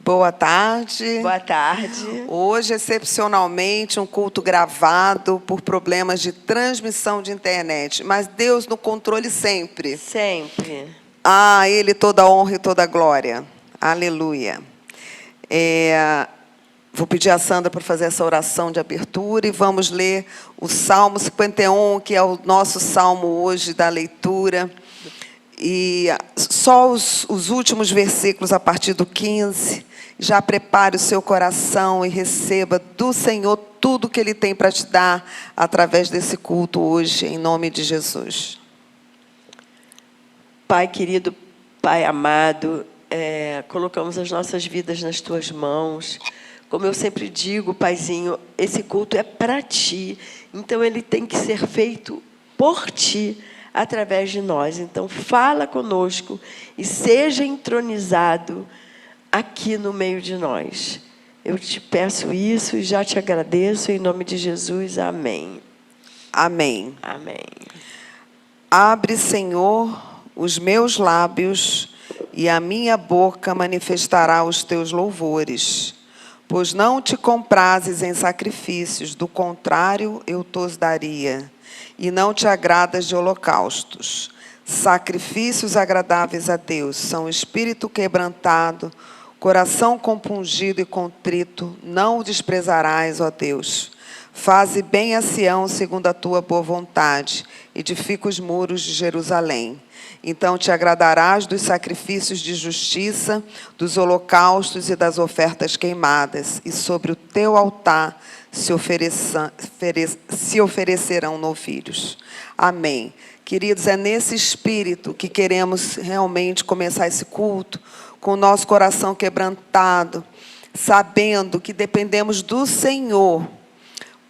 Boa tarde. Boa tarde. Hoje, excepcionalmente, um culto gravado por problemas de transmissão de internet. Mas Deus no controle sempre. Sempre. A Ele toda a honra e toda a glória. Aleluia. Vou pedir a Sandra para fazer essa oração de abertura e vamos ler o Salmo 51, que é o nosso salmo hoje da leitura. E só os últimos versículos a partir do 15. Já prepare o seu coração e receba do Senhor tudo que Ele tem para te dar através desse culto hoje, em nome de Jesus. Pai querido, Pai amado, colocamos as nossas vidas nas Tuas mãos. Como eu sempre digo, Paizinho, esse culto é para Ti. Então, ele tem que ser feito por Ti, através de nós. Então, fala conosco e seja entronizado aqui no meio de nós. Eu te peço isso e já te agradeço, em nome de Jesus. Amém. Amém. Amém. Abre, Senhor, os meus lábios e a minha boca manifestará os teus louvores. Pois não te comprazes em sacrifícios, do contrário eu tos daria. E não te agradas de holocaustos. Sacrifícios agradáveis a Deus são espírito quebrantado, coração compungido e contrito, não o desprezarás, ó Deus. Faze bem a Sião segundo a tua boa vontade, edifica os muros de Jerusalém. Então te agradarás dos sacrifícios de justiça, dos holocaustos e das ofertas queimadas, e sobre o teu altar se oferecerão novilhos. Amém. Queridos, é nesse espírito que queremos realmente começar esse culto, com o nosso coração quebrantado, sabendo que dependemos do Senhor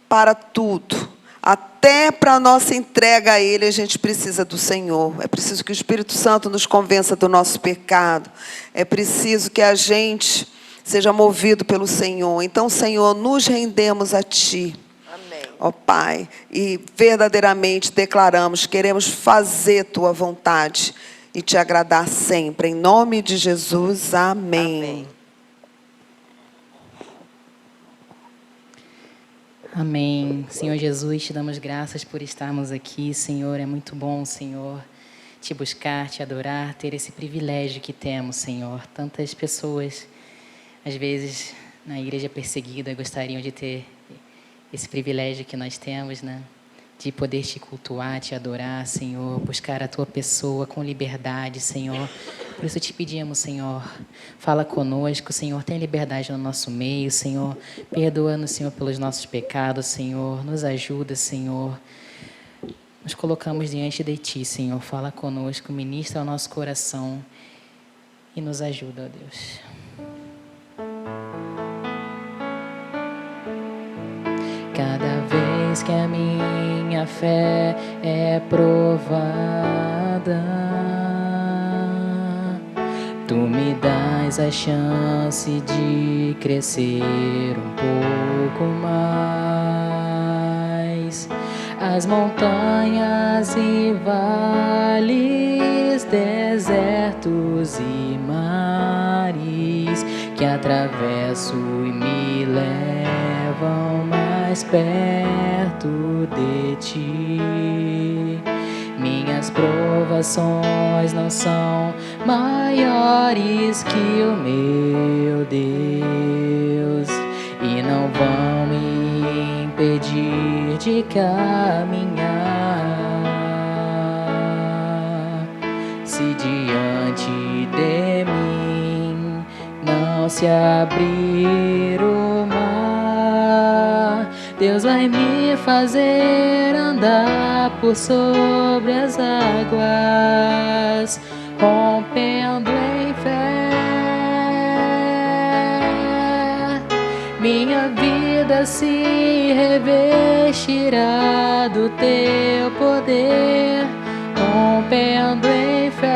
para tudo. Até para a nossa entrega a Ele, a gente precisa do Senhor. É preciso que o Espírito Santo nos convença do nosso pecado. É preciso que a gente seja movido pelo Senhor. Então, Senhor, nos rendemos a Ti. Amém. Ó Pai, e verdadeiramente declaramos, queremos fazer Tua vontade e Te agradar sempre. Em nome de Jesus, amém. Amém. Amém. Senhor Jesus, te damos graças por estarmos aqui, Senhor. É muito bom, Senhor, te buscar, te adorar, ter esse privilégio que temos, Senhor. Tantas pessoas, às vezes, na igreja perseguida, gostariam de ter esse privilégio que nós temos, né? De poder te cultuar, te adorar, Senhor, buscar a Tua pessoa com liberdade, Senhor. Por isso te pedimos, Senhor, fala conosco, Senhor, tem liberdade no nosso meio, Senhor. Perdoa-nos, Senhor, pelos nossos pecados, Senhor. Nos ajuda, Senhor. Nos colocamos diante de Ti, Senhor. Fala conosco, ministra o nosso coração e nos ajuda, ó Deus. Cada vez que a minha fé é provada, Tu me dás a chance de crescer um pouco mais. As montanhas e vales, desertos e mares que atravesso e me levam mais perto de Ti. Minhas provações não são maiores que o meu Deus e não vão me impedir de caminhar. Se diante de mim não se abrir o mar, Deus vai me fazer andar por sobre as águas, rompendo em fé. Minha vida se revestirá do Teu poder, rompendo em fé.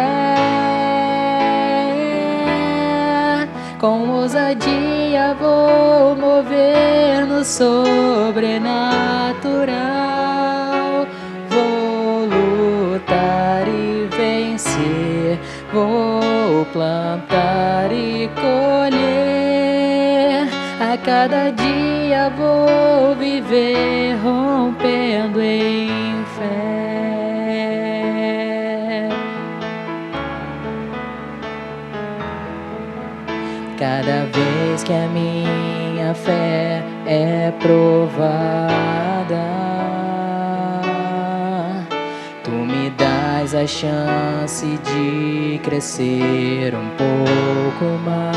Com ousadia vou mover no sobrenatural. Vou lutar e vencer, vou plantar e colher. cada dia vou viver rompendo em fé. Cada vez que a minha fé é provada, tu me dás a chance de crescer um pouco mais.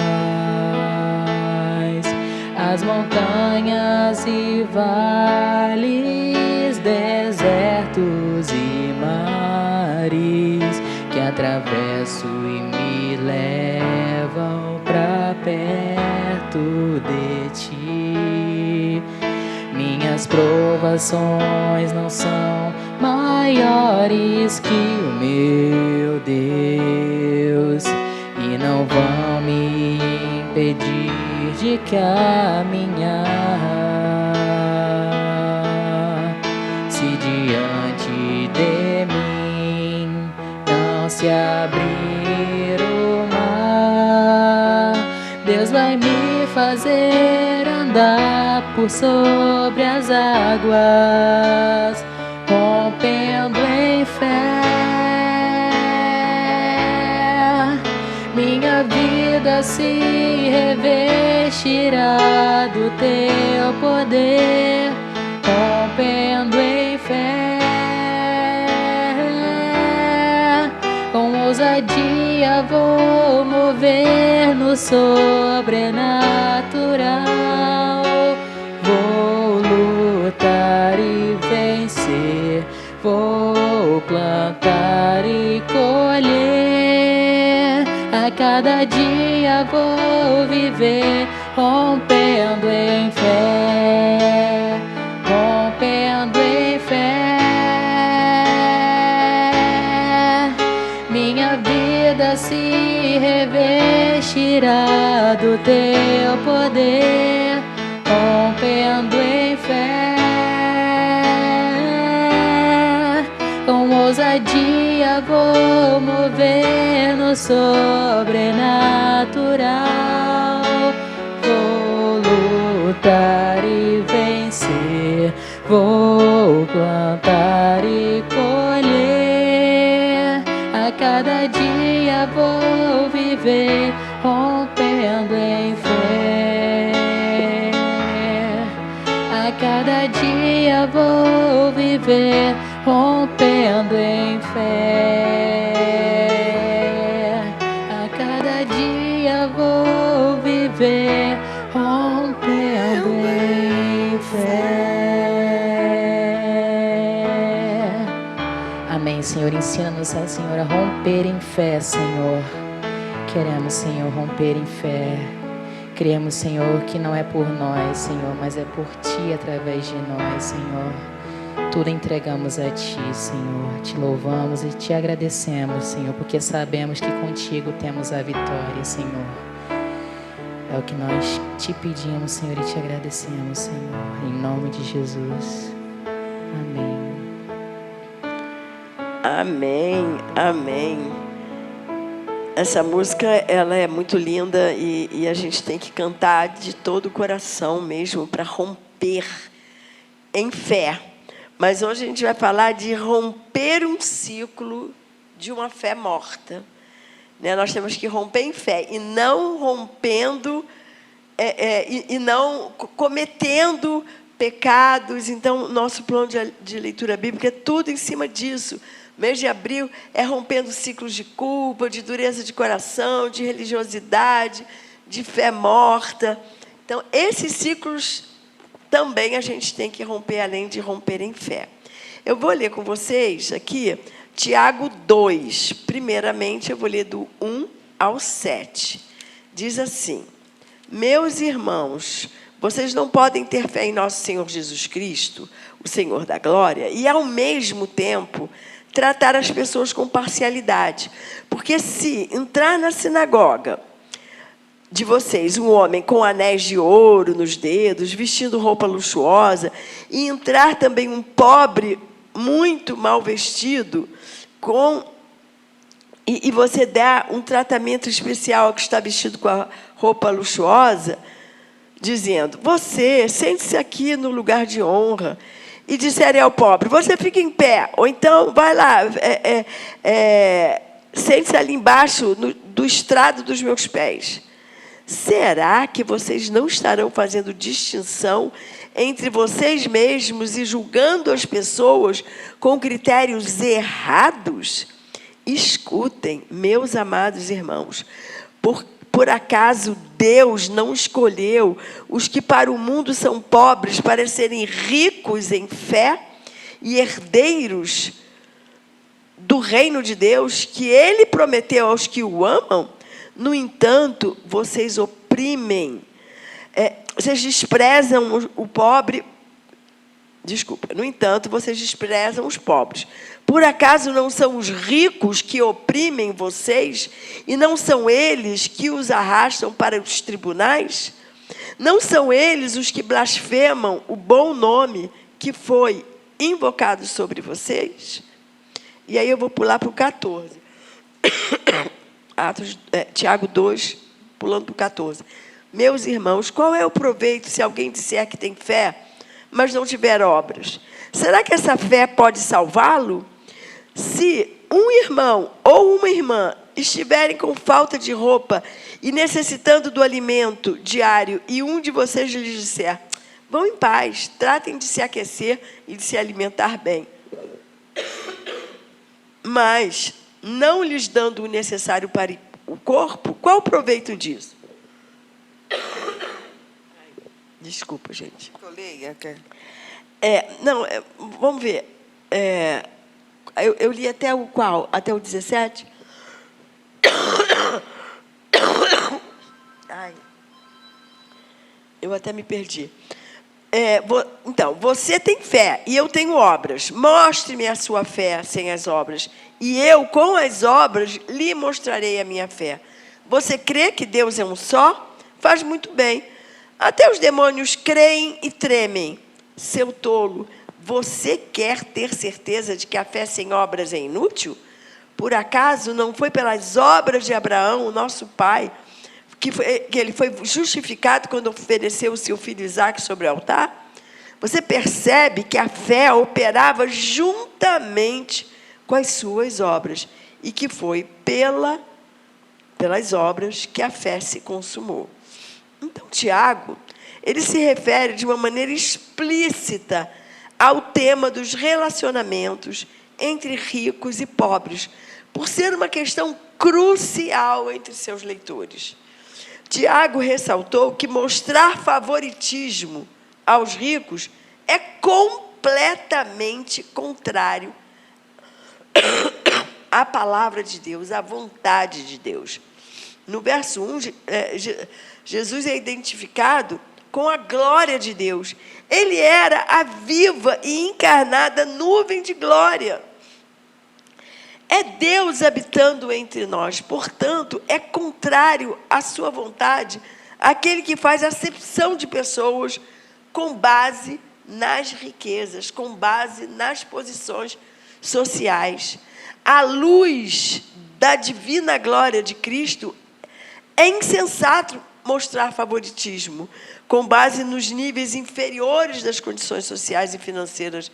As montanhas e vales, desertos e mares que atravesso e me levam pra perto de ti. Minhas provações não são maiores que o meu Deus e não vão me impedir de caminhar. Se diante de mim não se abrir o mar, Deus vai me fazer andar por sobre as águas, rompendo em fé. Minha vida se revestirá do teu poder, rompendo em fé. Com ousadia vou mover no sobrenatural. Vou lutar e vencer, vou plantar e colher. A cada dia vou viver rompendo em fé, rompendo em fé. Minha vida se revestirá do teu poder, rompendo em fé. Com ousadia vou mover no sobrenatural. Vou lutar e vencer, vou plantar e colher. A cada dia vou viver rompendo em fé. A cada dia vou viver rompendo em fé. A cada dia vou viver rompendo em fé. Amém, Senhor. Ensina-nos, Senhor, a romper em fé, Senhor. Queremos, Senhor, romper em fé. Cremos, Senhor, que não é por nós, Senhor, mas é por Ti, através de nós, Senhor. Tudo entregamos a Ti, Senhor. Te louvamos e Te agradecemos, Senhor, porque sabemos que contigo temos a vitória, Senhor. É o que nós Te pedimos, Senhor, e Te agradecemos, Senhor. Em nome de Jesus. Amém. Amém, amém. Essa música, ela é muito linda e a gente tem que cantar de todo o coração mesmo para romper em fé. Mas hoje a gente vai falar de romper um ciclo de uma fé morta. Né? Nós temos que romper em fé e não rompendo, e não cometendo pecados. Então, nosso plano de leitura bíblica é tudo em cima disso. Mês de abril é rompendo ciclos de culpa, de dureza de coração, de religiosidade, de fé morta. Então, esses ciclos também a gente tem que romper, além de romper em fé. Eu vou ler com vocês aqui Tiago 2. Primeiramente, eu vou ler do 1 ao 7. Diz assim: meus irmãos, vocês não podem ter fé em nosso Senhor Jesus Cristo, o Senhor da glória, e, ao mesmo tempo, tratar as pessoas com parcialidade. Porque se entrar na sinagoga de vocês um homem com anéis de ouro nos dedos, vestindo roupa luxuosa, e entrar também um pobre muito mal vestido, e você der um tratamento especial ao que está vestido com a roupa luxuosa, dizendo: você sente-se aqui no lugar de honra, e disserem ao pobre: você fica em pé, ou então vai lá, sente-se ali embaixo do estrado dos meus pés. Será que vocês não estarão fazendo distinção entre vocês mesmos e julgando as pessoas com critérios errados? Escutem, meus amados irmãos, por acaso Deus não escolheu os que para o mundo são pobres para serem ricos em fé e herdeiros do reino de Deus, que Ele prometeu aos que o amam? No entanto, vocês oprimem, vocês desprezam o pobre. Desculpa. No entanto, vocês desprezam os pobres. Por acaso não são os ricos que oprimem vocês e não são eles que os arrastam para os tribunais? Não são eles os que blasfemam o bom nome que foi invocado sobre vocês? E aí eu vou pular para o 14. Tiago 2, pulando para o 14. Meus irmãos, qual é o proveito se alguém disser que tem fé, mas não tiver obras? Será que essa fé pode salvá-lo? Se um irmão ou uma irmã estiverem com falta de roupa e necessitando do alimento diário, e um de vocês lhes disser: vão em paz, tratem de se aquecer e de se alimentar bem, mas não lhes dando o necessário para o corpo, qual o proveito disso? Desculpa, gente. Vamos ver. Eu li até o qual? Até o 17? Ai, eu até me perdi. Então, você tem fé e eu tenho obras. Mostre-me a sua fé sem as obras, e eu, com as obras, lhe mostrarei a minha fé. Você crê que Deus é um só? Faz muito bem. Até os demônios creem e tremem. Seu tolo, você quer ter certeza de que a fé sem obras é inútil? Por acaso não foi pelas obras de Abraão, o nosso pai, que ele foi justificado quando ofereceu o seu filho Isaque sobre o altar? Você percebe que a fé operava juntamente com as suas obras, e que foi pelas obras que a fé se consumou. Então, Tiago, ele se refere de uma maneira explícita ao tema dos relacionamentos entre ricos e pobres, por ser uma questão crucial entre seus leitores. Tiago ressaltou que mostrar favoritismo aos ricos é completamente contrário à palavra de Deus, à vontade de Deus. No verso 1, Jesus é identificado com a glória de Deus. Ele era a viva e encarnada nuvem de glória. É Deus habitando entre nós. Portanto, é contrário à sua vontade aquele que faz acepção de pessoas com base nas riquezas, com base nas posições sociais. À luz da divina glória de Cristo, é insensato mostrar favoritismo com base nos níveis inferiores das condições sociais e financeiras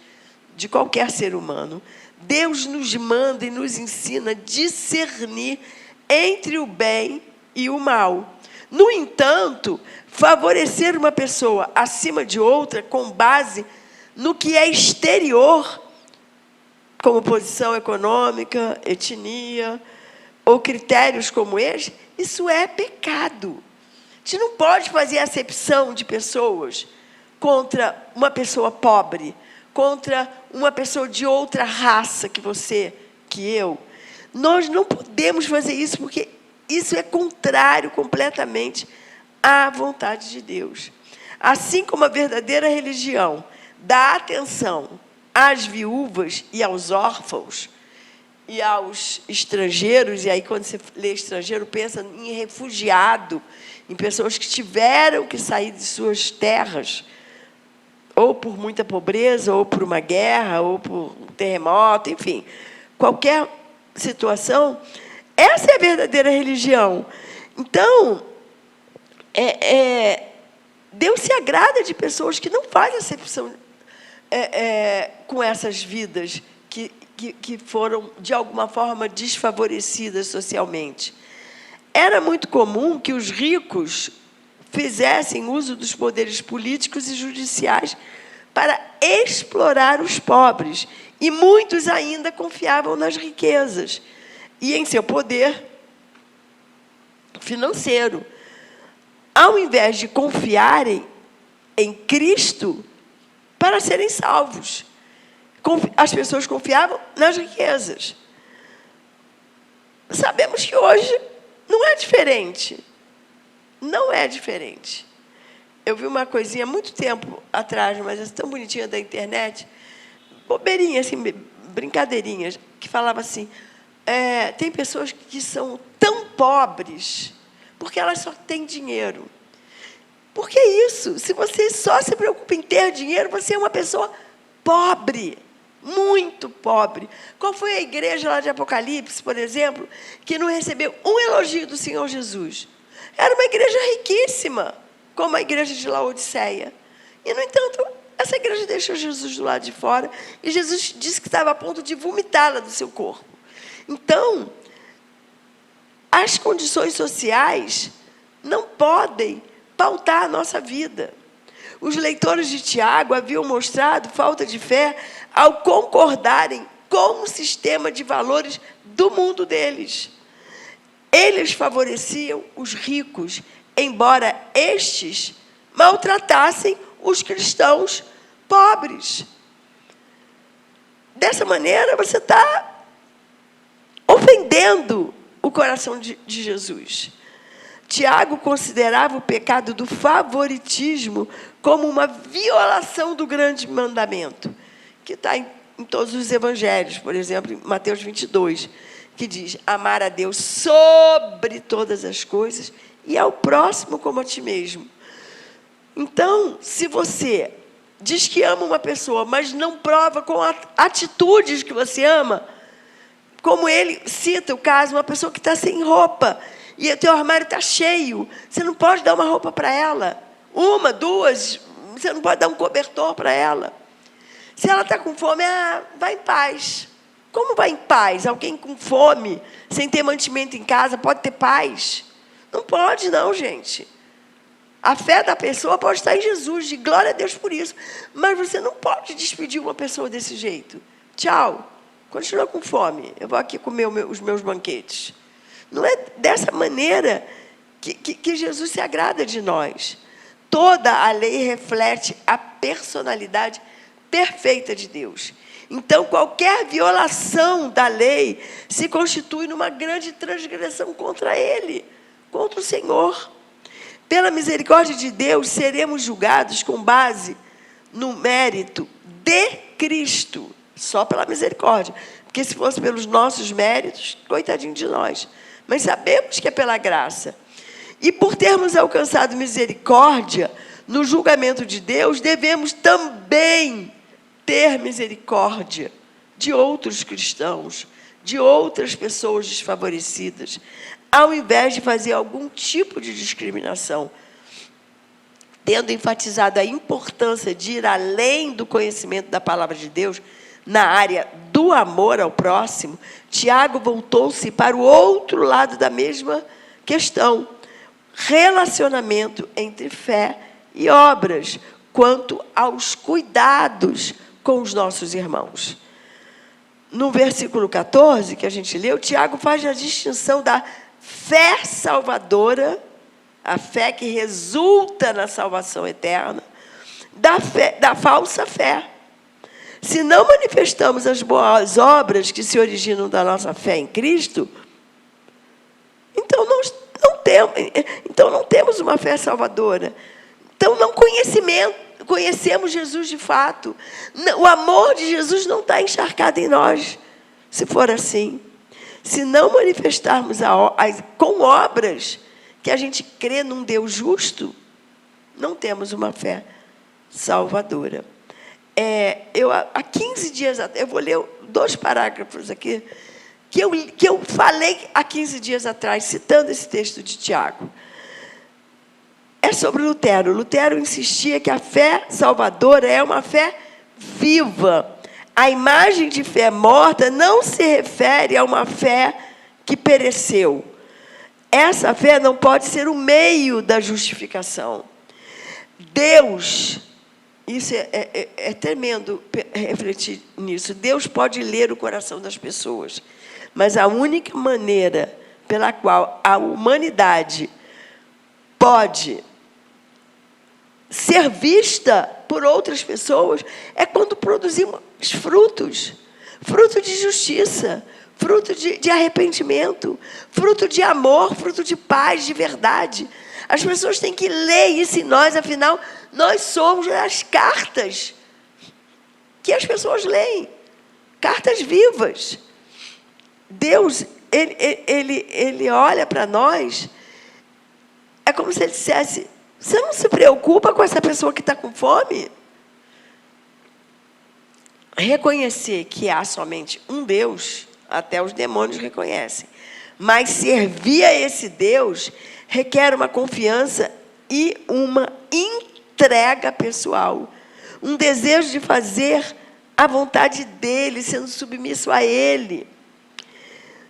de qualquer ser humano. Deus nos manda e nos ensina a discernir entre o bem e o mal. No entanto, favorecer uma pessoa acima de outra com base no que é exterior, como posição econômica, etnia, ou critérios como este, isso é pecado. A gente não pode fazer acepção de pessoas contra uma pessoa pobre, contra uma pessoa de outra raça que você, que eu. Nós não podemos fazer isso, porque isso é contrário completamente à vontade de Deus. Assim como a verdadeira religião dá atenção às viúvas e aos órfãos e aos estrangeiros, e aí quando você lê estrangeiro, pensa em refugiado, em pessoas que tiveram que sair de suas terras, ou por muita pobreza, ou por uma guerra, ou por um terremoto, enfim, qualquer situação. Essa é a verdadeira religião. Então, Deus se agrada de pessoas que não fazem acepção com essas vidas que foram, de alguma forma, desfavorecidas socialmente. Era muito comum que os ricos fizessem uso dos poderes políticos e judiciais para explorar os pobres, e muitos ainda confiavam nas riquezas e em seu poder financeiro, ao invés de confiarem em Cristo para serem salvos. As pessoas confiavam nas riquezas. Sabemos que hoje não é diferente. Não é diferente. Eu vi uma coisinha há muito tempo atrás, mas é tão bonitinha, da internet, bobeirinha, assim, brincadeirinhas, que falava assim, tem pessoas que são tão pobres porque elas só têm dinheiro. Por que isso? Se você só se preocupa em ter dinheiro, você é uma pessoa pobre, muito pobre. Qual foi a igreja lá de Apocalipse, por exemplo, que não recebeu um elogio do Senhor Jesus? Era uma igreja riquíssima, como a igreja de Laodiceia. E, no entanto, essa igreja deixou Jesus do lado de fora, e Jesus disse que estava a ponto de vomitá-la do seu corpo. Então, as condições sociais não podem pautar a nossa vida. Os leitores de Tiago haviam mostrado falta de fé ao concordarem com o sistema de valores do mundo deles. Eles favoreciam os ricos, embora estes maltratassem os cristãos pobres. Dessa maneira, você está ofendendo o coração de Jesus. Tiago considerava o pecado do favoritismo como uma violação do grande mandamento, que está em todos os evangelhos, por exemplo, em Mateus 22, que diz, amar a Deus sobre todas as coisas e ao próximo como a ti mesmo. Então, se você diz que ama uma pessoa, mas não prova com atitudes que você ama, como ele cita o caso, uma pessoa que está sem roupa, e o teu armário está cheio, você não pode dar uma roupa para ela, uma, duas, você não pode dar um cobertor para ela. Se ela está com fome, vai em paz. Como vai em paz? Alguém com fome, sem ter mantimento em casa, pode ter paz? Não pode não, gente. A fé da pessoa pode estar em Jesus, de glória a Deus por isso, mas você não pode despedir uma pessoa desse jeito. Tchau, continua com fome, eu vou aqui comer os meus banquetes. Não é dessa maneira que Jesus se agrada de nós. Toda a lei reflete a personalidade perfeita de Deus. Então, qualquer violação da lei se constitui numa grande transgressão contra Ele, contra o Senhor. Pela misericórdia de Deus, seremos julgados com base no mérito de Cristo, só pela misericórdia. Porque se fosse pelos nossos méritos, coitadinho de nós. Mas sabemos que é pela graça. E por termos alcançado misericórdia no julgamento de Deus, devemos também ter misericórdia de outros cristãos, de outras pessoas desfavorecidas, ao invés de fazer algum tipo de discriminação. Tendo enfatizado a importância de ir além do conhecimento da palavra de Deus, na área do amor ao próximo, Tiago voltou-se para o outro lado da mesma questão, relacionamento entre fé e obras, quanto aos cuidados com os nossos irmãos. No versículo 14, que a gente leu, Tiago faz a distinção da fé salvadora, a fé que resulta na salvação eterna, da falsa fé. Se não manifestamos as boas obras que se originam da nossa fé em Cristo, então não temos uma fé salvadora. Então não conhecemos Jesus de fato. O amor de Jesus não está encharcado em nós, se for assim. Se não manifestarmos com obras que a gente crê num Deus justo, não temos uma fé salvadora. Há 15 dias atrás, eu vou ler 2 parágrafos aqui, que eu falei há 15 dias atrás, citando esse texto de Tiago. é sobre Lutero. Lutero insistia que a fé salvadora é uma fé viva. A imagem de fé morta não se refere a uma fé que pereceu. Essa fé não pode ser o meio da justificação. Deus, isso é tremendo refletir nisso. Deus pode ler o coração das pessoas, mas a única maneira pela qual a humanidade pode ser vista por outras pessoas é quando produzimos frutos. Fruto de justiça, fruto de arrependimento, fruto de amor, fruto de paz, de verdade. As pessoas têm que ler isso em nós, afinal, nós somos as cartas que as pessoas leem, cartas vivas. Deus, ele olha para nós, é como se ele dissesse: você não se preocupa com essa pessoa que está com fome? Reconhecer que há somente um Deus, até os demônios reconhecem. Mas servir a esse Deus requer uma confiança e uma entrega pessoal. Um desejo de fazer a vontade dele, sendo submisso a ele.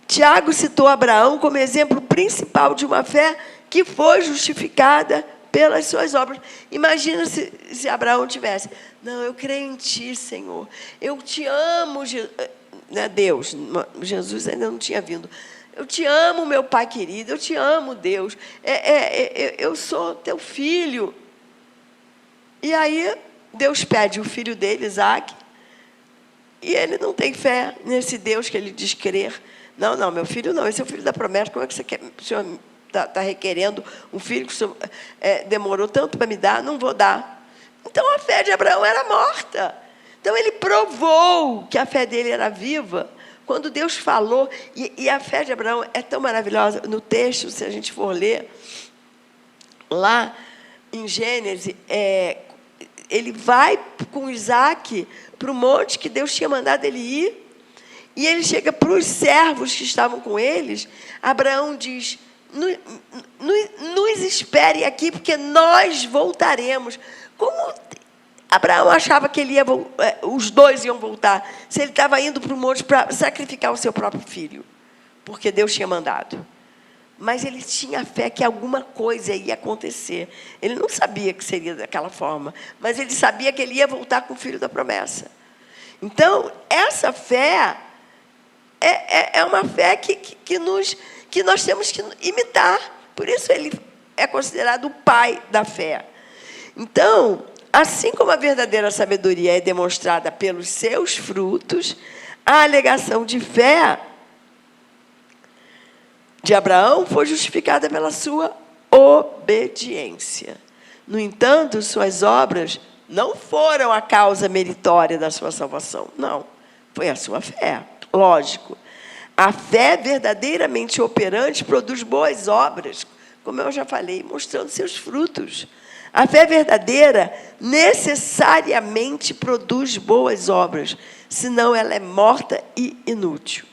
Tiago citou Abraão como exemplo principal de uma fé que foi justificada pelas suas obras. Imagina se Abraão tivesse: não, eu creio em ti, Senhor. Eu te amo, Deus. Jesus ainda não tinha vindo. Eu te amo, meu Pai querido. Eu te amo, Deus. Eu sou teu filho. E aí, Deus pede o filho dele, Isaque, e ele não tem fé nesse Deus que ele diz crer. Não, meu filho não. Esse é o filho da promessa. Como é que você quer? O senhor está requerendo um filho que o senhor demorou tanto para me dar? Não vou dar. Então, a fé de Abraão era morta. Então, ele provou que a fé dele era viva quando Deus falou. E a fé de Abraão é tão maravilhosa. No texto, se a gente for ler, lá em Gênesis, ele vai com Isaque para o monte que Deus tinha mandado ele ir. E ele chega para os servos que estavam com eles. Abraão diz: nos espere aqui, porque nós voltaremos. Como Abraão achava que os dois iam voltar, se ele estava indo para o monte para sacrificar o seu próprio filho, porque Deus tinha mandado. Mas ele tinha fé que alguma coisa ia acontecer. Ele não sabia que seria daquela forma, mas ele sabia que ele ia voltar com o filho da promessa. Então, essa fé é uma fé que nós temos que imitar. Por isso ele é considerado o pai da fé. Então, assim como a verdadeira sabedoria é demonstrada pelos seus frutos, a alegação de fé de Abraão foi justificada pela sua obediência. No entanto, suas obras não foram a causa meritória da sua salvação. Não, foi a sua fé. Lógico, a fé verdadeiramente operante produz boas obras, como eu já falei, mostrando seus frutos. A fé verdadeira necessariamente produz boas obras, senão ela é morta e inútil.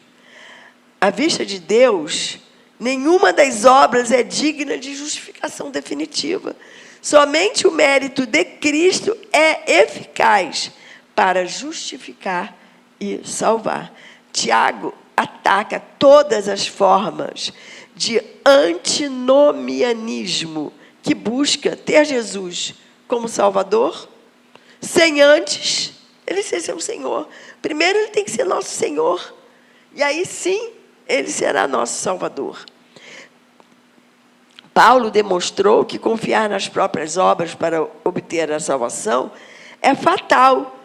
À vista de Deus, nenhuma das obras é digna de justificação definitiva. Somente o mérito de Cristo é eficaz para justificar e salvar. Tiago ataca todas as formas de antinomianismo que busca ter Jesus como Salvador, sem antes ele ser seu Senhor. Primeiro ele tem que ser nosso Senhor, e aí sim ele será nosso Salvador. Paulo demonstrou que confiar nas próprias obras para obter a salvação é fatal.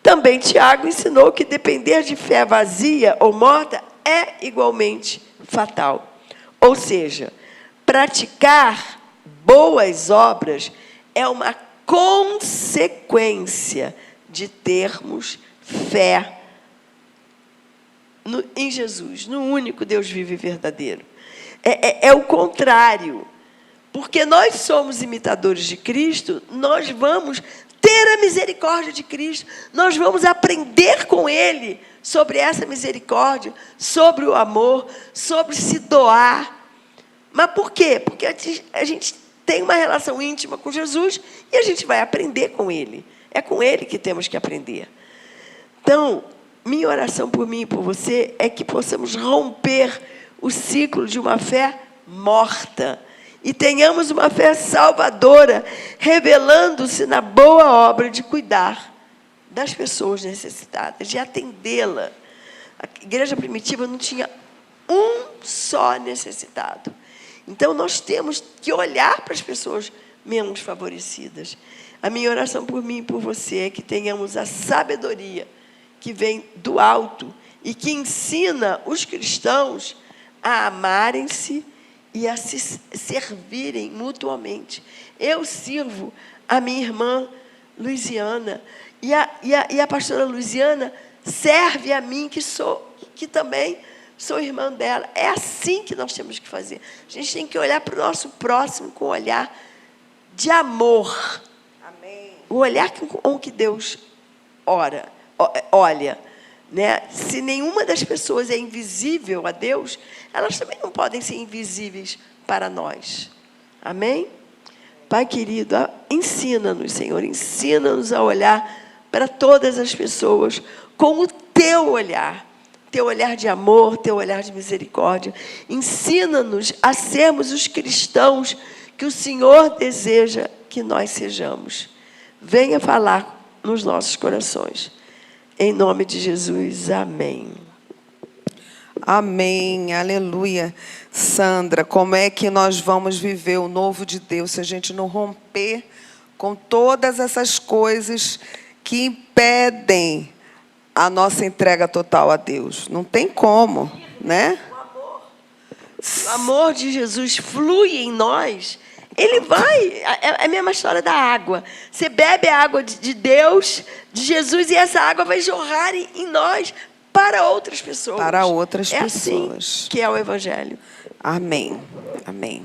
Também Tiago ensinou que depender de fé vazia ou morta é igualmente fatal. Ou seja, praticar boas obras é uma consequência de termos fé em Jesus, no único Deus vivo e verdadeiro. É o contrário. Porque nós somos imitadores de Cristo, nós vamos ter a misericórdia de Cristo, nós vamos aprender com Ele sobre essa misericórdia, sobre o amor, sobre se doar. Mas por quê? Porque a gente tem uma relação íntima com Jesus e a gente vai aprender com Ele. É com Ele que temos que aprender. Então, minha oração por mim e por você é que possamos romper o ciclo de uma fé morta e tenhamos uma fé salvadora, revelando-se na boa obra de cuidar das pessoas necessitadas, de atendê-la. A igreja primitiva não tinha um só necessitado. Então, nós temos que olhar para as pessoas menos favorecidas. A minha oração por mim e por você é que tenhamos a sabedoria que vem do alto e que ensina os cristãos a amarem-se e a se servirem mutuamente. Eu sirvo a minha irmã Luiziana e a pastora Luiziana serve a mim, que também sou irmã dela. É assim que nós temos que fazer. A gente tem que olhar para o nosso próximo com um olhar de amor. Amém. O olhar com que Deus olha. Né? Se nenhuma das pessoas é invisível a Deus, elas também não podem ser invisíveis para nós. Amém? Pai querido, ensina-nos, Senhor, ensina-nos a olhar para todas as pessoas com o teu olhar de amor, teu olhar de misericórdia. Ensina-nos a sermos os cristãos que o Senhor deseja que nós sejamos. Venha falar nos nossos corações. Em nome de Jesus, amém. Amém, aleluia. Sandra, como é que nós vamos viver o novo de Deus se a gente não romper com todas essas coisas que impedem a nossa entrega total a Deus? Não tem como, né? O amor de Jesus flui em nós. Ele vai, é a mesma história da água. Você bebe a água de Deus, de Jesus, e essa água vai jorrar em nós para outras pessoas. Para outras pessoas. Assim que é o Evangelho. Amém, amém.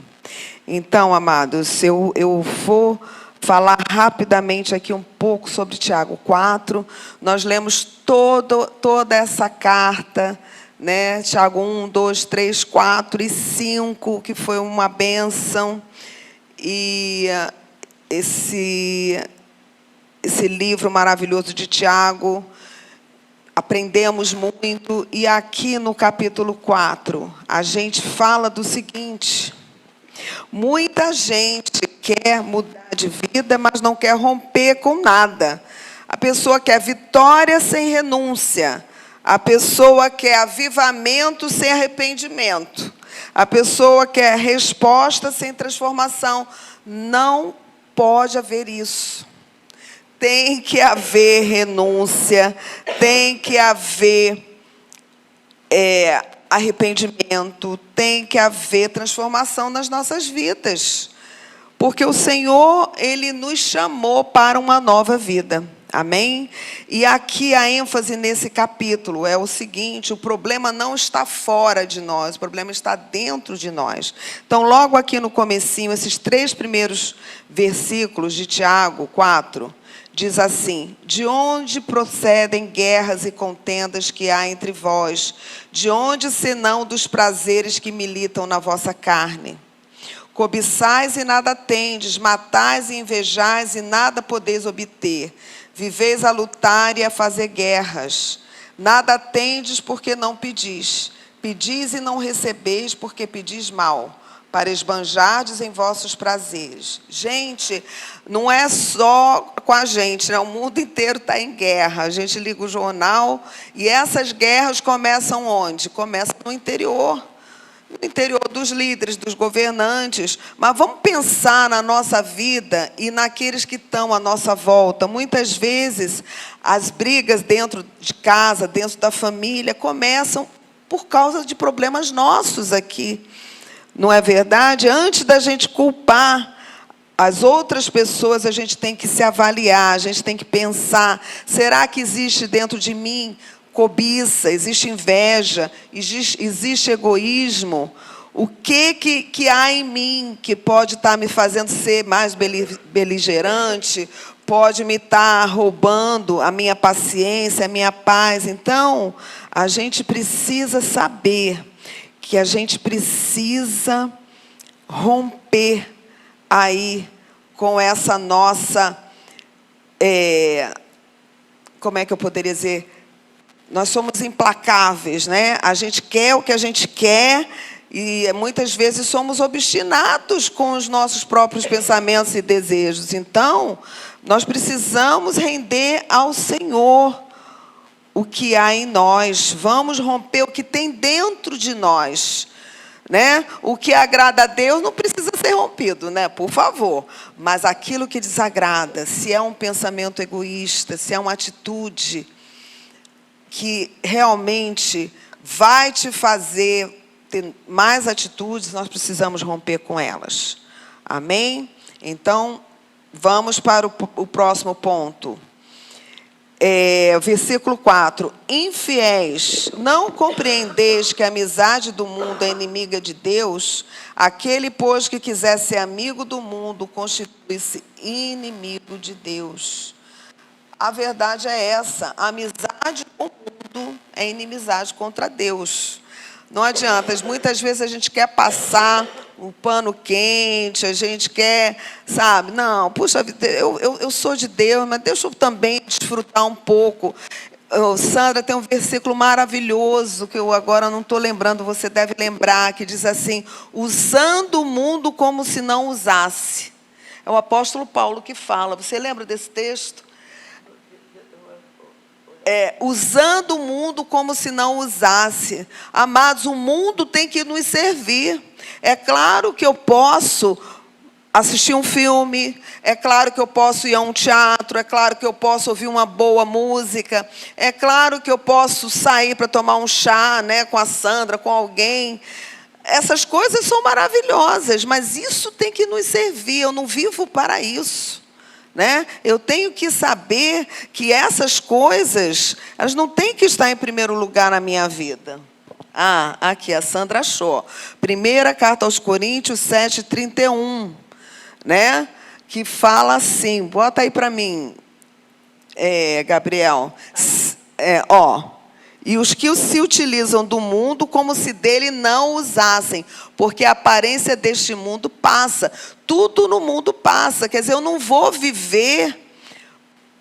Então, amados, eu vou falar rapidamente aqui um pouco sobre Tiago 4. Nós lemos toda essa carta, né? Tiago 1, 2, 3, 4 e 5, que foi uma bênção. E esse livro maravilhoso de Tiago, aprendemos muito. E aqui no capítulo 4, a gente fala do seguinte: muita gente quer mudar de vida, mas não quer romper com nada. A pessoa quer vitória sem renúncia. A pessoa quer avivamento sem arrependimento. A pessoa quer resposta sem transformação. Não pode haver isso. Tem que haver renúncia, tem que haver arrependimento, tem que haver transformação nas nossas vidas. Porque o Senhor, Ele nos chamou para uma nova vida. Amém? E aqui a ênfase nesse capítulo é o seguinte: o problema não está fora de nós, o problema está dentro de nós. Então, logo aqui no comecinho, esses 3 primeiros versículos de Tiago 4, diz assim: de onde procedem guerras e contendas que há entre vós? De onde, senão dos prazeres que militam na vossa carne? Cobiçais e nada tendes, matais e invejais e nada podeis obter. Viveis a lutar e a fazer guerras. Nada tendes porque não pedis. Pedis e não recebeis porque pedis mal, para esbanjardes em vossos prazeres. Gente, não é só com a gente, né? O mundo inteiro está em guerra. A gente liga o jornal e essas guerras começam onde? Começam no interior dos líderes, dos governantes. Mas vamos pensar na nossa vida e naqueles que estão à nossa volta. Muitas vezes, as brigas dentro de casa, dentro da família, começam por causa de problemas nossos aqui. Não é verdade? Antes da gente culpar as outras pessoas, a gente tem que se avaliar, a gente tem que pensar: será que existe dentro de mim cobiça, existe inveja, existe egoísmo? O que há em mim que pode estar me fazendo ser mais beligerante, pode me estar roubando a minha paciência, a minha paz? Então, a gente precisa saber que a gente precisa romper aí com essa nossa, como é que eu poderia dizer? Nós somos implacáveis, né? A gente quer o que a gente quer e muitas vezes somos obstinados com os nossos próprios pensamentos e desejos. Então, nós precisamos render ao Senhor o que há em nós. Vamos romper o que tem dentro de nós, né? O que agrada a Deus não precisa ser rompido, né? Por favor. Mas aquilo que desagrada, se é um pensamento egoísta, se é uma atitude que realmente vai te fazer ter mais atitudes, nós precisamos romper com elas. Amém? Então, vamos para o próximo ponto. Versículo 4. Infiéis, não compreendeis que a amizade do mundo é inimiga de Deus? Aquele, pois, que quiser ser amigo do mundo, constitui-se inimigo de Deus. A verdade é essa, a amizade com o mundo é inimizade contra Deus. Não adianta, muitas vezes a gente quer passar o pano quente, a gente quer, sabe, não, puxa vida, eu sou de Deus, mas deixa eu também desfrutar um pouco. Sandra, tem um versículo maravilhoso, que eu agora não estou lembrando, você deve lembrar, que diz assim, usando o mundo como se não usasse. É o apóstolo Paulo que fala, você lembra desse texto? Usando o mundo como se não usasse. Amados, o mundo tem que nos servir. É claro que eu posso assistir um filme, é claro que eu posso ir a um teatro, é claro que eu posso ouvir uma boa música, é claro que eu posso sair para tomar um chá, né, com a Sandra, com alguém. Essas coisas são maravilhosas, mas isso tem que nos servir, eu não vivo para isso. Né? Eu tenho que saber que essas coisas, elas não têm que estar em primeiro lugar na minha vida. Aqui a Sandra achou. Primeira carta aos Coríntios 7:31, né? Que fala assim, bota aí para mim, Gabriel. E os que se utilizam do mundo como se dele não usassem, porque a aparência deste mundo passa. Tudo no mundo passa. Quer dizer, eu não vou viver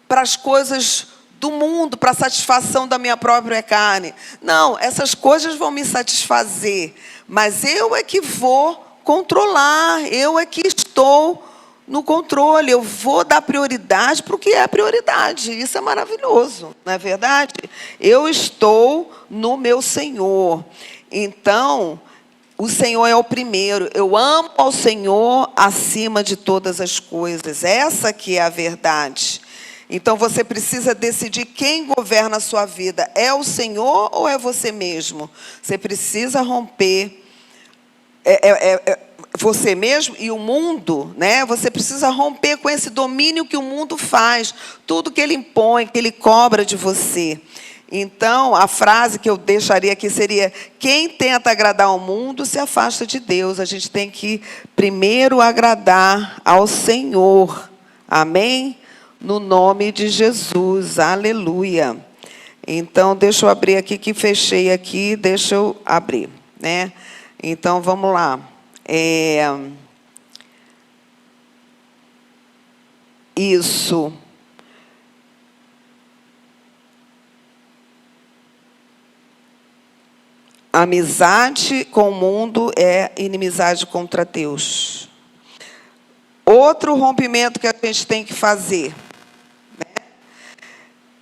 para as coisas do mundo, para a satisfação da minha própria carne. Não, essas coisas vão me satisfazer. Mas eu é que vou controlar, eu é que estou no controle, eu vou dar prioridade para o que é a prioridade. Isso é maravilhoso, não é verdade? Eu estou no meu Senhor. Então, o Senhor é o primeiro. Eu amo ao Senhor acima de todas as coisas. Essa que é a verdade. Então, você precisa decidir quem governa a sua vida. É o Senhor ou é você mesmo? Você precisa romper. Você mesmo e o mundo, né? Você precisa romper com esse domínio que o mundo faz, tudo que ele impõe, que ele cobra de você. Então, a frase que eu deixaria aqui seria: quem tenta agradar ao mundo se afasta de Deus. A gente tem que primeiro agradar ao Senhor. Amém? No nome de Jesus. Aleluia. Então, deixa eu abrir aqui, que fechei aqui, deixa eu abrir, né? Então, vamos lá. Isso. Amizade com o mundo é inimizade contra Deus. Outro rompimento que a gente tem que fazer, né?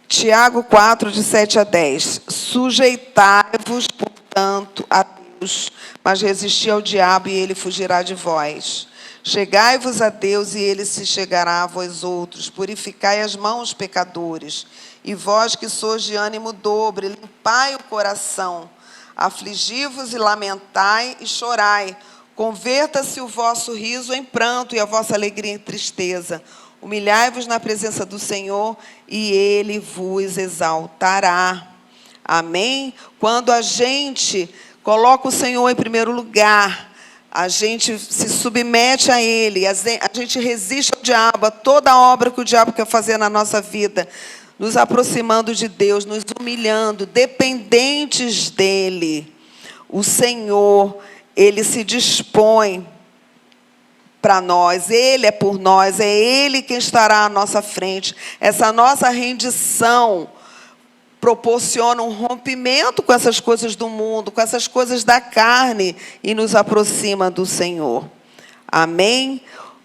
Tiago 4, de 7 a 10. Sujeitai-vos, portanto, a Deus, mas resisti ao diabo e ele fugirá de vós. Chegai-vos a Deus e ele se chegará a vós outros. Purificai as mãos, pecadores. E vós que sois de ânimo dobre, limpai o coração. Afligi-vos e lamentai e chorai. Converta-se o vosso riso em pranto e a vossa alegria em tristeza. Humilhai-vos na presença do Senhor e ele vos exaltará. Amém? Quando a gente coloca o Senhor em primeiro lugar, a gente se submete a Ele, a gente resiste ao diabo, a toda obra que o diabo quer fazer na nossa vida, nos aproximando de Deus, nos humilhando, dependentes dEle. O Senhor, Ele se dispõe para nós, Ele é por nós, é Ele quem estará à nossa frente. Essa nossa rendição proporciona um rompimento com essas coisas do mundo, com essas coisas da carne, e nos aproxima do Senhor. Amém?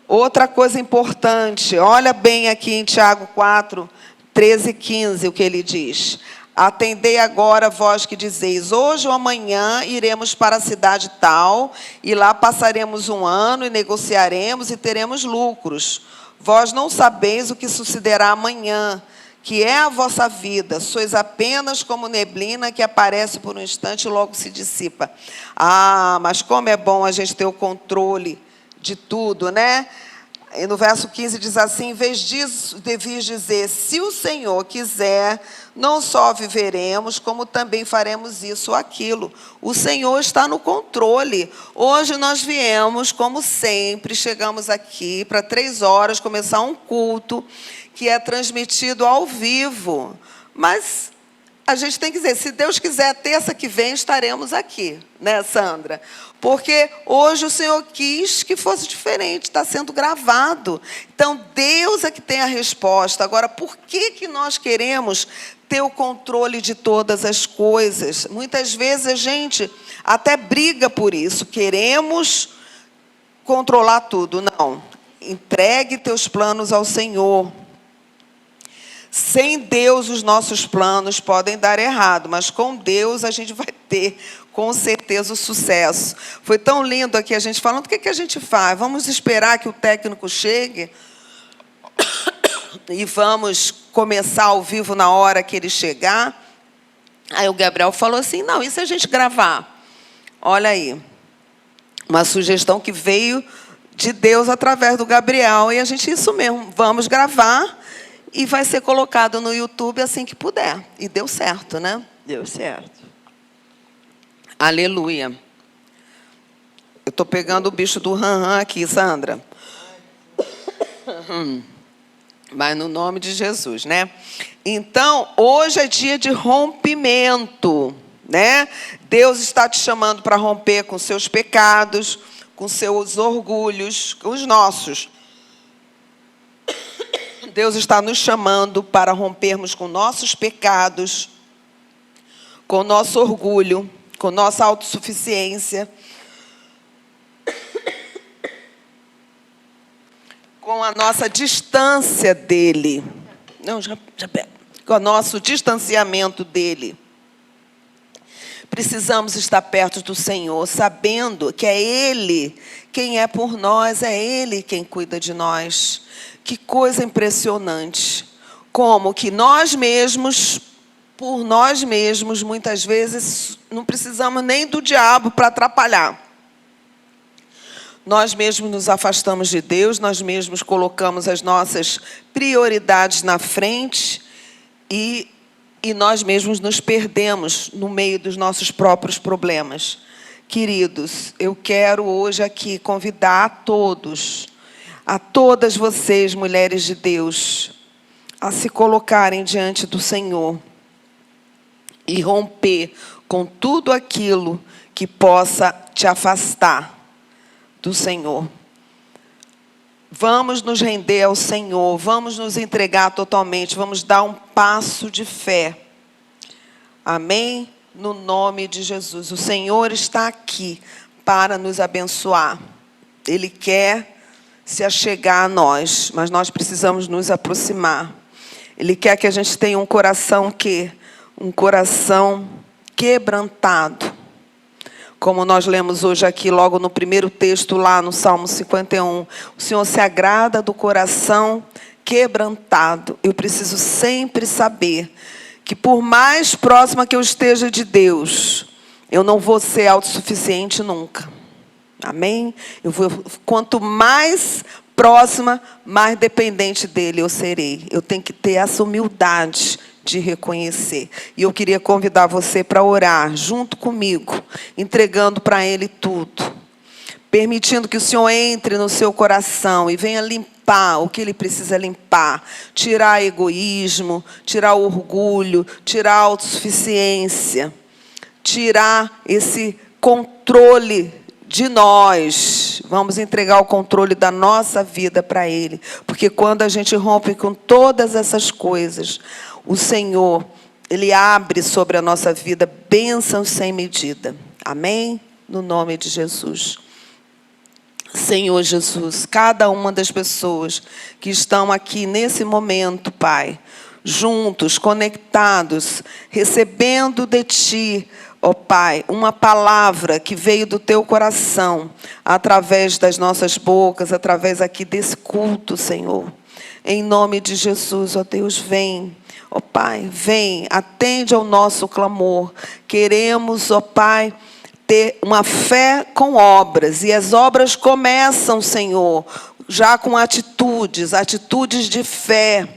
Outra coisa importante, olha bem aqui em Tiago 4, 13 e 15, o que ele diz. Atendei agora, vós que dizeis, hoje ou amanhã iremos para a cidade tal, e lá passaremos um ano, e negociaremos, e teremos lucros. Vós não sabeis o que sucederá amanhã, que é a vossa vida. Sois apenas como neblina que aparece por um instante e logo se dissipa. Ah, mas como é bom a gente ter o controle de tudo, né? E no verso 15 diz assim, em vez disso, devias dizer, se o Senhor quiser, não só viveremos, como também faremos isso ou aquilo. O Senhor está no controle. Hoje nós viemos, como sempre, chegamos aqui para 3 horas, começar um culto que é transmitido ao vivo. Mas a gente tem que dizer, se Deus quiser, terça que vem estaremos aqui, né, Sandra? Porque hoje o Senhor quis que fosse diferente, está sendo gravado. Então, Deus é que tem a resposta. Agora, por que nós queremos ter o controle de todas as coisas? Muitas vezes a gente até briga por isso. Queremos controlar tudo. Não. Entregue teus planos ao Senhor. Sem Deus, os nossos planos podem dar errado, mas com Deus a gente vai ter, com certeza, o sucesso. Foi tão lindo aqui a gente falando, o que a gente faz? Vamos esperar que o técnico chegue e vamos começar ao vivo na hora que ele chegar? Aí o Gabriel falou assim, não, e se a gente gravar? Olha aí, uma sugestão que veio de Deus através do Gabriel, e a gente, isso mesmo, vamos gravar, e vai ser colocado no YouTube assim que puder. E deu certo, né? Deu certo. Aleluia. Eu estou pegando o bicho do ran-ran aqui, Sandra. Mas no nome de Jesus, né? Então, hoje é dia de rompimento, né? Deus está te chamando para romper com seus pecados, com seus orgulhos, com os nossos. Deus está nos chamando para rompermos com nossos pecados, com nosso orgulho, com nossa autossuficiência, com a nossa distância dele. Não, já com o nosso distanciamento dele. Precisamos estar perto do Senhor, sabendo que é Ele quem é por nós, é Ele quem cuida de nós. Que coisa impressionante. Como que nós mesmos, por nós mesmos, muitas vezes, não precisamos nem do diabo para atrapalhar. Nós mesmos nos afastamos de Deus, nós mesmos colocamos as nossas prioridades na frente e nós mesmos nos perdemos no meio dos nossos próprios problemas. Queridos, eu quero hoje aqui convidar a todos, a todas vocês, mulheres de Deus, a se colocarem diante do Senhor e romper com tudo aquilo que possa te afastar do Senhor. Vamos nos render ao Senhor, vamos nos entregar totalmente, vamos dar um passo de fé. Amém? No nome de Jesus. O Senhor está aqui para nos abençoar. Ele quer se achegar a nós, mas nós precisamos nos aproximar. Ele quer que a gente tenha um coração um coração quebrantado. Como nós lemos hoje aqui, logo no primeiro texto, lá no Salmo 51. O Senhor se agrada do coração quebrantado. Eu preciso sempre saber que por mais próxima que eu esteja de Deus, eu não vou ser autossuficiente nunca. Amém? Quanto mais próxima, mais dependente dele eu serei. Eu tenho que ter essa humildade de reconhecer. E eu queria convidar você para orar junto comigo, entregando para ele tudo. Permitindo que o Senhor entre no seu coração e venha limpar o que ele precisa limpar. Tirar egoísmo, tirar orgulho, tirar autossuficiência. Tirar esse controle de nós, Vamos entregar o controle da nossa vida para Ele. Porque quando a gente rompe com todas essas coisas, o Senhor, Ele abre sobre a nossa vida bênçãos sem medida. Amém? No nome de Jesus. Senhor Jesus, cada uma das pessoas que estão aqui nesse momento, Pai, juntos, conectados, recebendo de Ti, ó Pai, uma palavra que veio do Teu coração, através das nossas bocas, através aqui desse culto, Senhor. Em nome de Jesus, ó Deus, vem. Ó Pai, vem, atende ao nosso clamor. Queremos, ó Pai, ter uma fé com obras. E as obras começam, Senhor, já com atitudes de fé.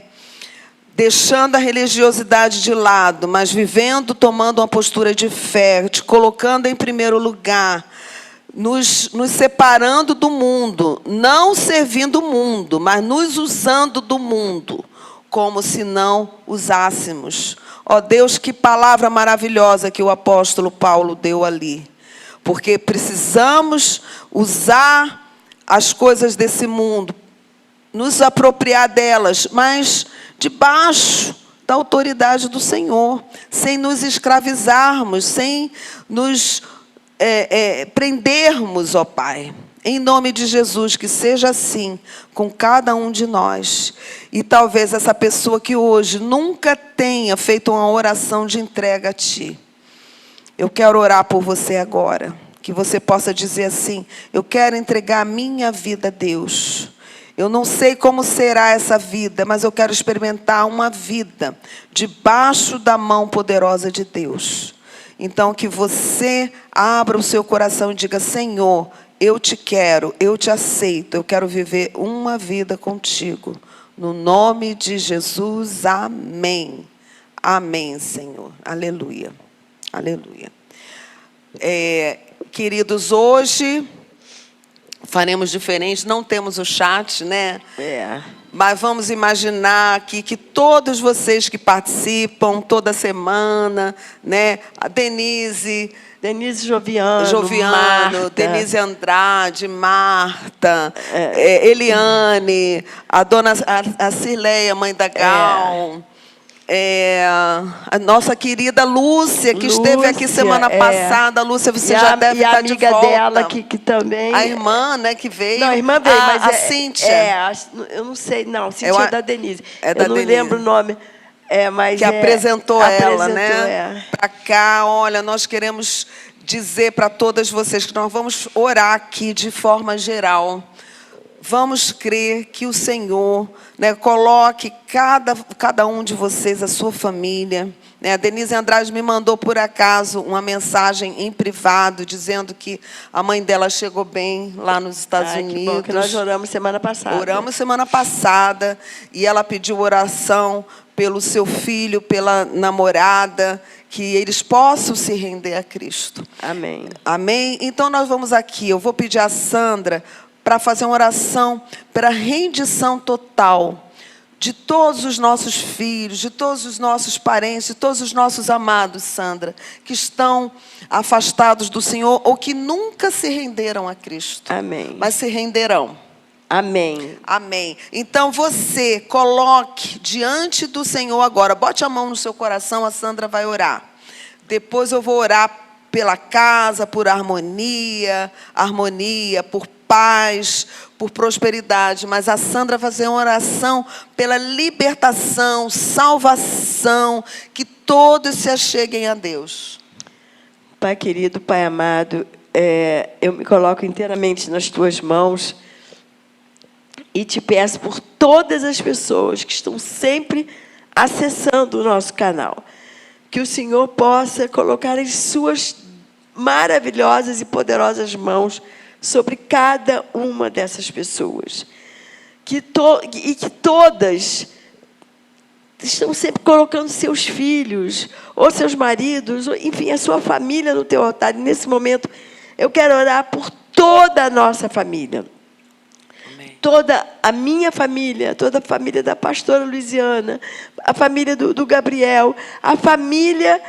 Deixando a religiosidade de lado, mas vivendo, tomando uma postura de fé, te colocando em primeiro lugar, nos separando do mundo, não servindo o mundo, mas nos usando do mundo, como se não usássemos. Ó Deus, que palavra maravilhosa que o apóstolo Paulo deu ali. Porque precisamos usar as coisas desse mundo, nos apropriar delas, mas debaixo da autoridade do Senhor, sem nos escravizarmos, sem nos prendermos, ó Pai. Em nome de Jesus, que seja assim com cada um de nós. E talvez essa pessoa que hoje nunca tenha feito uma oração de entrega a Ti. Eu quero orar por você agora. Que você possa dizer assim: eu quero entregar a minha vida a Deus. Eu não sei como será essa vida, mas eu quero experimentar uma vida debaixo da mão poderosa de Deus. Então, que você abra o seu coração e diga: Senhor, eu te quero, eu te aceito, eu quero viver uma vida contigo. No nome de Jesus, amém. Amém, Senhor. Aleluia. Aleluia. Queridos, hoje faremos diferente, não temos o chat, né? Mas vamos imaginar aqui que todos vocês que participam toda semana, né? A Denise Joviano, Marta, Denise Andrade, Marta, Eliane, a dona a Cirleia, mãe da Gal. A nossa querida Lúcia, que esteve aqui semana passada. Lúcia, você já deve estar de volta. E a amiga dela que também... A irmã, né, que veio. Não, a irmã veio, mas a Cíntia. Eu não sei, não. Cíntia é da Denise. É da eu não Denise. lembro o nome. Mas que apresentou ela, né? É. Para cá, olha, nós queremos dizer para todas vocês que nós vamos orar aqui de forma geral. Vamos crer que o Senhor, né, coloque cada um de vocês, a sua família. Né? A Denise Andrade me mandou, por acaso, uma mensagem em privado, dizendo que a mãe dela chegou bem lá nos Estados Unidos. Que bom, que nós oramos semana passada. Oramos semana passada, e ela pediu oração pelo seu filho, pela namorada, que eles possam se render a Cristo. Amém. Amém? Então, nós vamos aqui, eu vou pedir a Sandra para fazer uma oração para a rendição total de todos os nossos filhos, de todos os nossos parentes, de todos os nossos amados, Sandra, que estão afastados do Senhor ou que nunca se renderam a Cristo. Amém. Mas se renderão. Amém. Amém. Então você coloque diante do Senhor agora, bote a mão no seu coração, a Sandra vai orar. Depois eu vou orar pela casa, por harmonia, por paz, por prosperidade, mas a Sandra vai fazer uma oração pela libertação, salvação, que todos se acheguem a Deus. Pai querido, Pai amado, eu me coloco inteiramente nas Tuas mãos e te peço por todas as pessoas que estão sempre acessando o nosso canal, que o Senhor possa colocar as Suas maravilhosas e poderosas mãos sobre cada uma dessas pessoas. Que todas estão sempre colocando seus filhos, ou seus maridos, ou, enfim, a sua família no teu altar. E nesse momento, eu quero orar por toda a nossa família. Amém. Toda a minha família, toda a família da pastora Luiziana, a família do Gabriel, a família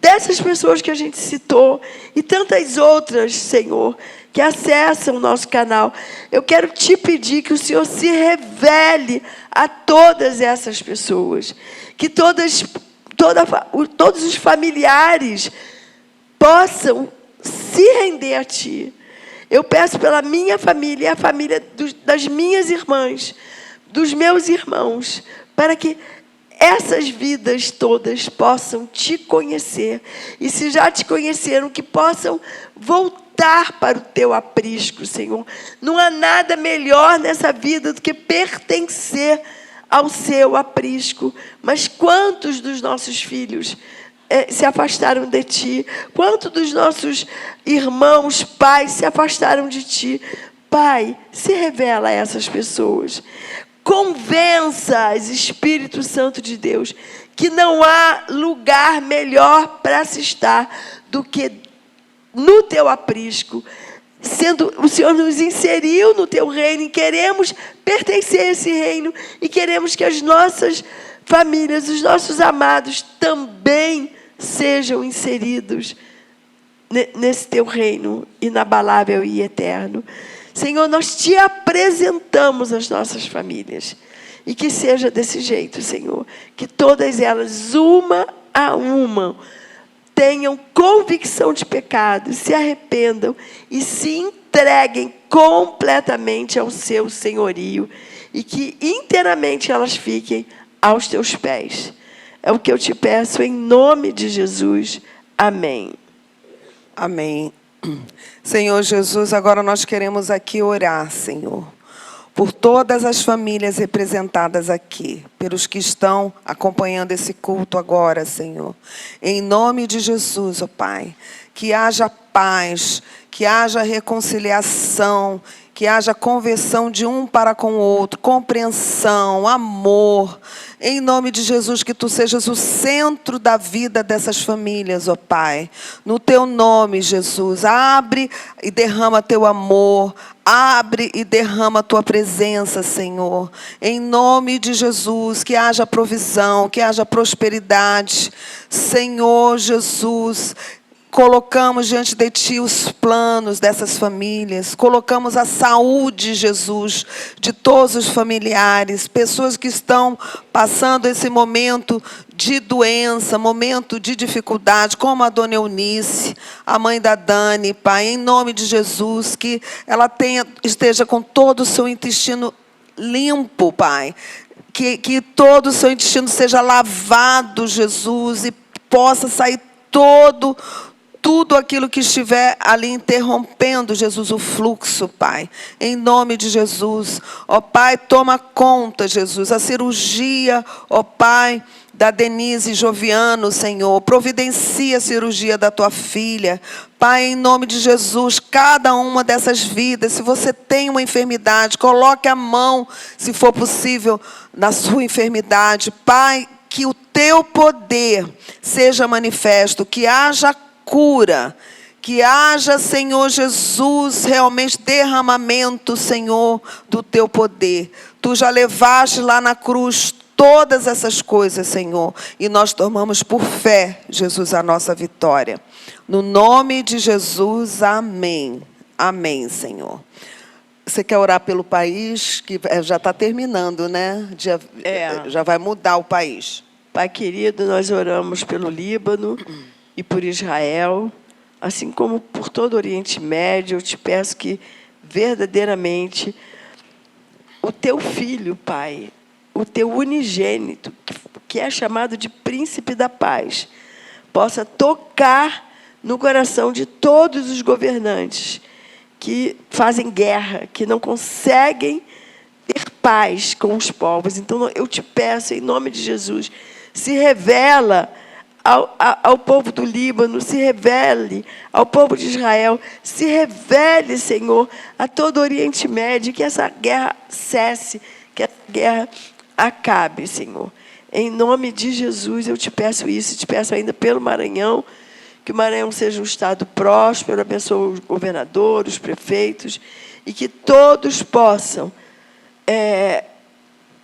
dessas pessoas que a gente citou e tantas outras, Senhor, que acessam o nosso canal. Eu quero te pedir que o Senhor se revele a todas essas pessoas, que todos os familiares possam se render a Ti. Eu peço pela minha família e a família das minhas irmãs, dos meus irmãos, para que essas vidas todas possam Te conhecer. E se já Te conheceram, que possam voltar para o Teu aprisco, Senhor. Não há nada melhor nessa vida do que pertencer ao Seu aprisco. Mas quantos dos nossos filhos se afastaram de Ti? Quantos dos nossos irmãos, pais, se afastaram de Ti? Pai, se revela a essas pessoas. Convença-as, Espírito Santo de Deus, que não há lugar melhor para se estar do que no Teu aprisco. Sendo o Senhor nos inseriu no Teu reino e queremos pertencer a esse reino e queremos que as nossas famílias, os nossos amados também sejam inseridos nesse Teu reino inabalável e eterno. Senhor, nós Te apresentamos as nossas famílias. E que seja desse jeito, Senhor. Que todas elas, uma a uma, tenham convicção de pecado, se arrependam e se entreguem completamente ao Seu senhorio. E que inteiramente elas fiquem aos Teus pés. É o que eu Te peço em nome de Jesus. Amém. Amém. Senhor Jesus, agora nós queremos aqui orar, Senhor, por todas as famílias representadas aqui, pelos que estão acompanhando esse culto agora, Senhor. Em nome de Jesus, ó Pai, que haja paz, que haja reconciliação, que haja conversão de um para com o outro, compreensão, amor. Em nome de Jesus, que Tu sejas o centro da vida dessas famílias, ó Pai. No Teu nome, Jesus, abre e derrama Teu amor, abre e derrama a Tua presença, Senhor. Em nome de Jesus, que haja provisão, que haja prosperidade. Senhor Jesus, colocamos diante de Ti os planos dessas famílias, colocamos a saúde, Jesus, de todos os familiares, pessoas que estão passando esse momento de doença, momento de dificuldade, como a dona Eunice, a mãe da Dani, Pai, em nome de Jesus, que ela esteja com todo o seu intestino limpo, Pai, que todo o seu intestino seja lavado, Jesus, e possa sair tudo aquilo que estiver ali interrompendo, Jesus, o fluxo, Pai. Em nome de Jesus. Ó Pai, toma conta, Jesus. A cirurgia, ó Pai, da Denise Joviano, Senhor. Providencia a cirurgia da Tua filha. Pai, em nome de Jesus, cada uma dessas vidas, se você tem uma enfermidade, coloque a mão, se for possível, na sua enfermidade. Pai, que o Teu poder seja manifesto, que haja cura, que haja, Senhor Jesus, realmente derramamento, Senhor, do Teu poder. Tu já levaste lá na cruz todas essas coisas, Senhor, e nós tomamos por fé, Jesus, a nossa vitória. No nome de Jesus, amém. Amém, Senhor. Você quer orar pelo país, que já está terminando, né? Já vai mudar o país. Pai querido, nós oramos pelo Líbano e por Israel, assim como por todo o Oriente Médio. Eu Te peço que verdadeiramente o Teu Filho, Pai, o Teu unigênito, que é chamado de Príncipe da Paz, possa tocar no coração de todos os governantes que fazem guerra, que não conseguem ter paz com os povos. Então, eu Te peço, em nome de Jesus, se revela ao povo do Líbano, se revele ao povo de Israel, se revele, Senhor, a todo o Oriente Médio, que essa guerra cesse, que essa guerra acabe, Senhor. Em nome de Jesus, eu Te peço isso, Te peço ainda pelo Maranhão, que o Maranhão seja um estado próspero, abençoe o governador, os prefeitos, e que todos possam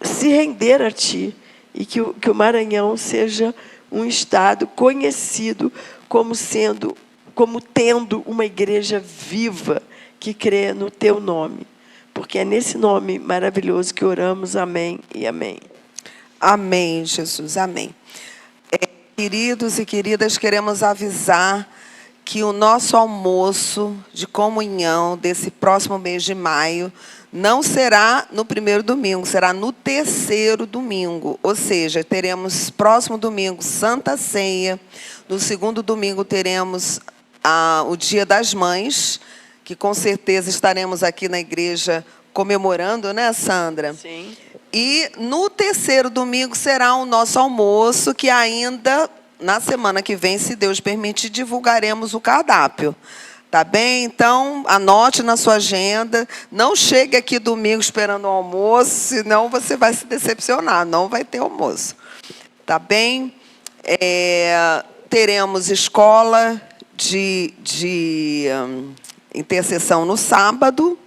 se render a Ti, e que o Maranhão seja um estado conhecido como tendo uma igreja viva que crê no teu nome. Porque é nesse nome maravilhoso que oramos. Amém e amém. Amém, Jesus, amém. Queridos e queridas, queremos avisar que o nosso almoço de comunhão desse próximo mês de maio não será no primeiro domingo, será no terceiro domingo. Ou seja, teremos próximo domingo Santa Ceia, no segundo domingo teremos o Dia das Mães, que com certeza estaremos aqui na igreja comemorando, né, Sandra? Sim. E no terceiro domingo será o nosso almoço, que ainda na semana que vem, se Deus permitir, divulgaremos o cardápio. Tá bem? Então, anote na sua agenda. Não chegue aqui domingo esperando o almoço, senão você vai se decepcionar. Não vai ter almoço. Tá bem? Teremos escola de intercessão no sábado.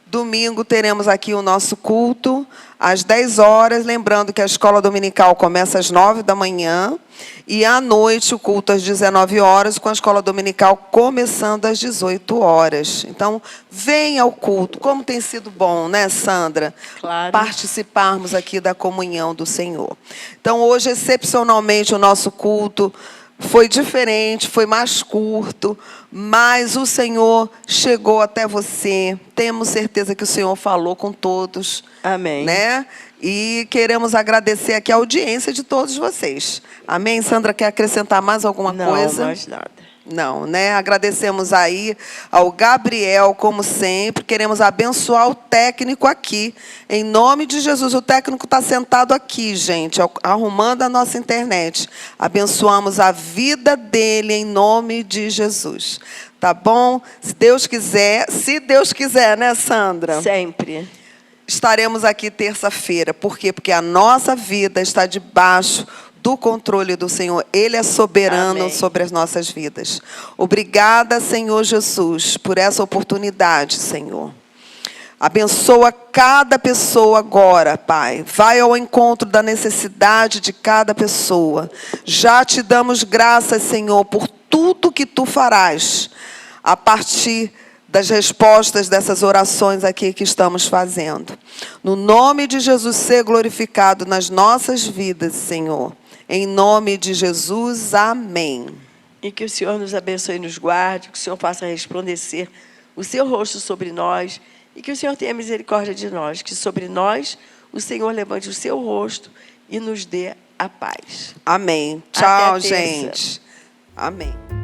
Domingo teremos aqui o nosso culto às 10 horas. Lembrando que a escola dominical começa às 9 da manhã. E à noite o culto às 19 horas, com a escola dominical começando às 18 horas. Então, venha ao culto. Como tem sido bom, né, Sandra? Claro. Participarmos aqui da comunhão do Senhor. Então, hoje, excepcionalmente, o nosso culto foi diferente, foi mais curto, mas o Senhor chegou até você. Temos certeza que o Senhor falou com todos. Amém. Né? E queremos agradecer aqui a audiência de todos vocês. Amém? Sandra, quer acrescentar mais alguma coisa? Não, mais nada. Não, né? Agradecemos aí ao Gabriel, como sempre. Queremos abençoar o técnico aqui. Em nome de Jesus, o técnico está sentado aqui, gente, arrumando a nossa internet. Abençoamos a vida dele em nome de Jesus. Tá bom? Se Deus quiser, né, Sandra? Sempre. Estaremos aqui terça-feira. Por quê? Porque a nossa vida está debaixo do controle do Senhor. Ele é soberano. Amém. Sobre as nossas vidas. Obrigada, Senhor Jesus, por essa oportunidade, Senhor. Abençoa cada pessoa agora, Pai. Vai ao encontro da necessidade de cada pessoa. Já te damos graças, Senhor, por tudo que tu farás a partir das respostas dessas orações aqui que estamos fazendo. No nome de Jesus, ser glorificado nas nossas vidas, Senhor. Em nome de Jesus, amém. E que o Senhor nos abençoe e nos guarde, que o Senhor faça resplandecer o seu rosto sobre nós e que o Senhor tenha misericórdia de nós, que sobre nós o Senhor levante o seu rosto e nos dê a paz. Amém. Até Tchau, a terça. gente. Amém.